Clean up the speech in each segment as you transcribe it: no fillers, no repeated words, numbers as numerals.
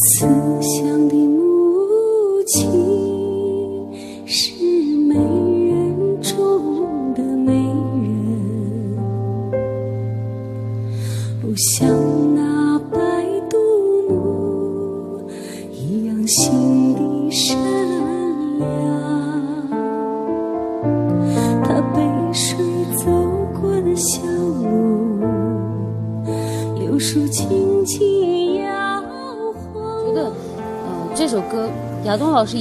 慈祥的母亲是美人中的美人，不像那白度母一样心地善良。她背水走过的小路，柳树轻轻摇晃。觉得这首歌亚东老师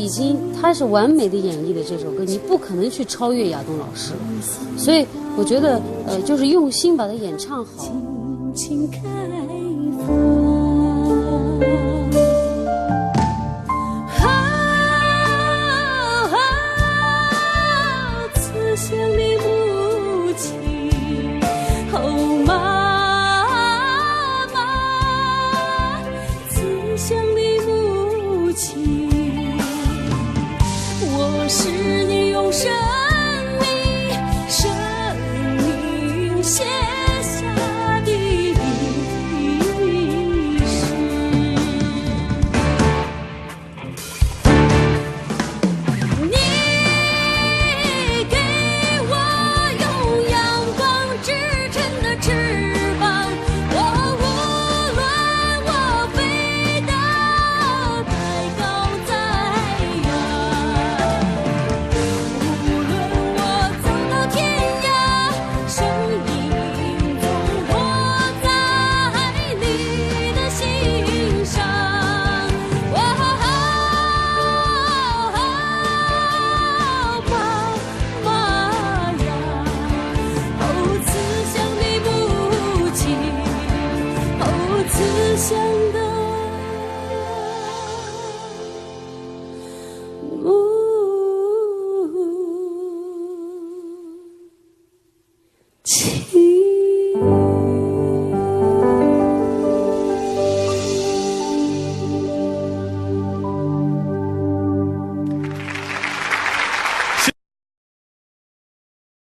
他是完美的演绎的这首歌，你不可能去超越亚东老师，所以我觉得就是用心把它演唱好。轻轻开放，慈祥的母亲，哦妈妈，慈祥的母亲，我是你用生命写下的遗诗。你给我用阳光织成的翅膀，我无论我飞得太高再远，无论我走到天涯，声音总落在你的心上。妈妈呀，哦慈祥的母亲，哦慈祥